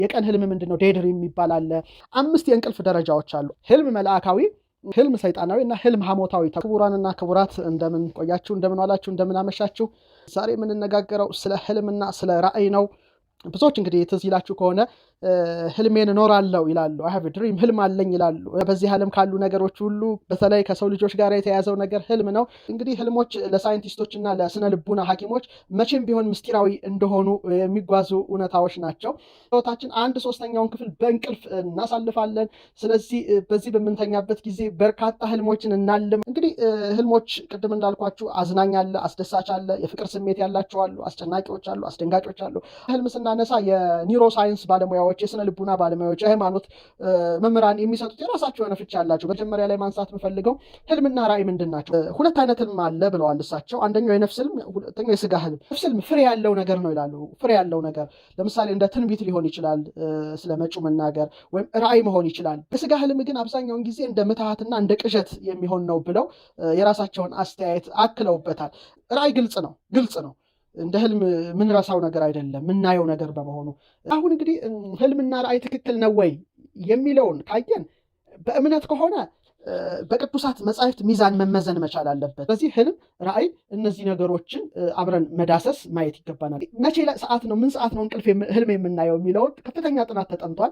የቀን ህልም ምንድነው? ዴይድሪም የሚባል አለ። 5 የእንቅልፍ ደረጃዎች አሉ። ህልም መልአካዊ፣ ህልም ሰይጣናዊ እና ህልም ሐሞታዊ። ክቡራንና ክቡራት እንደምን ቆያችሁ? እንደምን ዋላችሁ? እንደምን አመሻችሁ? ዛሬ የምንነጋገረው ስለ ህልምና ስለ ራእይ ነው። ብዙዎች እንግዲህ ትዝ ይላችሁ ከሆነ ህልሜን እኖራለሁ ይላሉ። አይ ሃቭ ድሪም፣ ህልም አለኝ ይላሉ። በዚህ ዓለም ካሉ ነገሮች ሁሉ በተለይ ከሰው ልጆች ጋር የተያዘው ነገር ህልም ነው። እንግዲህ ህልሞች ለሳይንቲስቶች እና ለስነ ልቡና ሐኪሞች መቼም ቢሆን ምስጢራዊ እንደሆኑ የሚጓዙ እውነታዎች ናቸው። ህይወታችን 1/3ኛውን ክፍል በእንቅልፍ እናሳልፋለን። ስለዚህ በዚህ በምንተኛበት ጊዜ በርካታ ህልሞችን እናልም። እንግዲህ ህልሞች ቅድም እንዳልኳችሁ አዝናኝ አለ፣ አስደሳች አለ፣ የፍቅር ስሜት ያላቸው አሉ፣ አስጨናቂዎች አሉ፣ አስደንጋጮች አሉ። ህልም ስናነሳ የኒውሮ ሳይንስ ባለሙያዎች፣ የስነ ልቡና ባለሙያዎች፣ የሃይማኖት መምህራን የሚሰጡት የራሳቸው የሆነ ፍቺ አላቸው። መጀመሪያ ላይ ማንሳት የምፈልገው ህልምና ራእይ ምንድን ናቸው? ሁለት አይነት ህልም አለ ብለዋል እሳቸው። አንደኛው የነፍስ ህልም፣ ሁለተኛው የስጋ ህልም። ነፍስ ህልም ፍሬ ያለው ነገር ነው ይላሉ። ፍሬ ያለው ነገር ለምሳሌ እንደ ትንቢት ሊሆን ይችላል፣ ስለ መጪው መናገር ወይም ራእይ መሆን ይችላል። የስጋ ህልም ግን አብዛኛውን ጊዜ እንደ ምትሃትና እንደ ቅዠት የሚሆን ነው ብለው የራሳቸውን አስተያየት አክለውበታል። ራእይ ግልጽ ነው። እንደ ህልም ምንረሳው ነገር አይደለም፣ ምናየው ነገር በመሆኑ አሁን እንግዲህ ህልምና ራእይ ትክክል ነው ወይ የሚለውን ካየን በእምነት ከሆነ በቅዱሳት መጻሕፍት ሚዛን መመዘን መቻል አለበት። በዚህ ህልም፣ ራእይ እነዚህ ነገሮችን አብረን መዳሰስ ማየት ይገባናል። መቼ ሰዓት ነው፣ ምን ሰዓት ነው እንቅልፍ ህልም የምናየው የሚለውን ከፍተኛ ጥናት ተጠንቷል።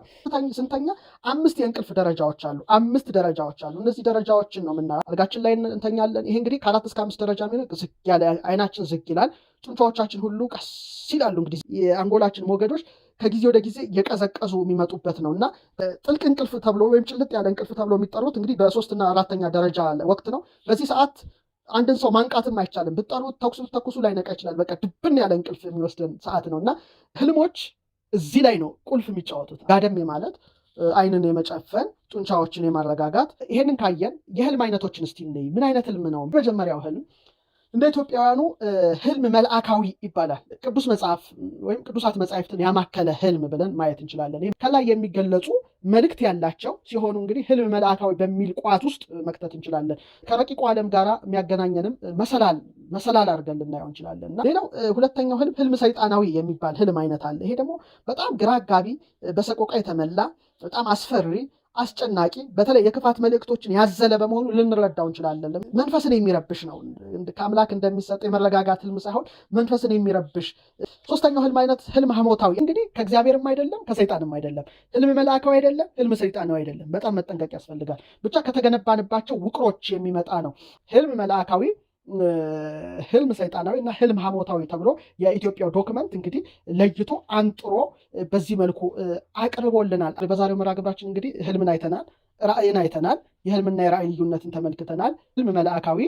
ስንተኛ 5 የእንቅልፍ ደረጃዎች አሉ። 5 ደረጃዎች አሉ። እነዚህ ደረጃዎችን ነው የምናየው። አልጋችን ላይ እንተኛለን። ይሄ እንግዲህ ከ4 እስከ 5 ደረጃ የሚሆን ዝግ ያለ አይናችን ዝግ ይላል። ጡንቻዎቻችን ሁሉ ቀስ ይላሉ። እንግዲህ የአንጎላችን ሞገዶች ከጊዜ ወደ ጊዜ እየቀዘቀዙ የሚመጡበት ነው እና ጥልቅ እንቅልፍ ተብሎ ወይም ጭልጥ ያለ እንቅልፍ ተብሎ የሚጠሩት እንግዲህ በ3ና 4ኛ ደረጃ ወቅት ነው። በዚህ ሰዓት አንድን ሰው ማንቃትም አይቻልም። ብትጠሩት ተኩሱ ላይ ነቃ ይችላል። በቃ ድብን ያለ እንቅልፍ የሚወስደን ሰዓት ነው እና ህልሞች እዚህ ላይ ነው ቁልፍ የሚጫወቱት። ጋደም ማለት፣ አይንን የመጨፈን፣ ጡንቻዎችን የማረጋጋት። ይሄንን ካየን የህልም አይነቶችን እስቲ እንይ። ምን አይነት ህልም ነው? መጀመሪያው ህልም እንደ ኢትዮጵያውያኑ ህልም መልአካዊ ይባላል። ቅዱስ መጽሐፍ ወይም ቅዱሳት መጽሐፍትን ያማከለ ህልም ብለን ማየት እንችላለን። ከላይ የሚገለጹ መልእክት ያላቸው ሲሆኑ እንግዲህ ህልም መልአካዊ በሚል ቋት ውስጥ መክተት እንችላለን። ከረቂቁ ዓለም ጋር የሚያገናኘንም መሰላል አድርገን ልናየው እንችላለን። እና ሌላው ሁለተኛው ህልም ሰይጣናዊ የሚባል ህልም አይነት አለ። ይሄ ደግሞ በጣም ግራ አጋቢ፣ በሰቆቃ የተመላ፣ በጣም አስፈሪ፣ አስጨናቂ፣ በተለይ የክፋት መልእክቶችን ያዘለ በመሆኑ ልንረዳው እንችላለን። መንፈስን የሚረብሽ ነው። ከአምላክ እንደሚሰጥ የመረጋጋት ህልም ሳይሆን መንፈስን የሚረብሽ። ሶስተኛው ህልም አይነት ህልም ሐሞታዊ፣ እንግዲህ ከእግዚአብሔርም አይደለም ከሰይጣንም አይደለም። ህልም መልአካዊ አይደለም፣ ህልም ሰይጣናዊ አይደለም። በጣም መጠንቀቅ ያስፈልጋል። ብቻ ከተገነባንባቸው ውቅሮች የሚመጣ ነው። ህልም መልአካዊ፣ ህልም ሰይጣናዊ እና ህልም ሐሞታዊ ተብሎ የኢትዮጵያው ዶክመንት እንግዲህ ለይቶ አንጥሮ በዚህ መልኩ አቅርቦልናል። በዛሬው መርሃ ግብራችን እንግዲህ ህልምን አይተናል፣ ራእይን አይተናል፣ የህልምና የራእይ ልዩነትን ተመልክተናል። ህልም መልአካዊ፣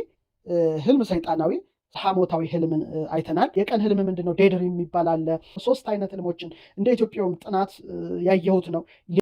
ህልም ሰይጣናዊ፣ ሐሞታዊ ህልምን አይተናል። የቀን ህልም ምንድነው? ዴይድሪም የሚባል አለ። 3 አይነት ህልሞችን እንደ ኢትዮጵያውም ጥናት ያየሁት ነው።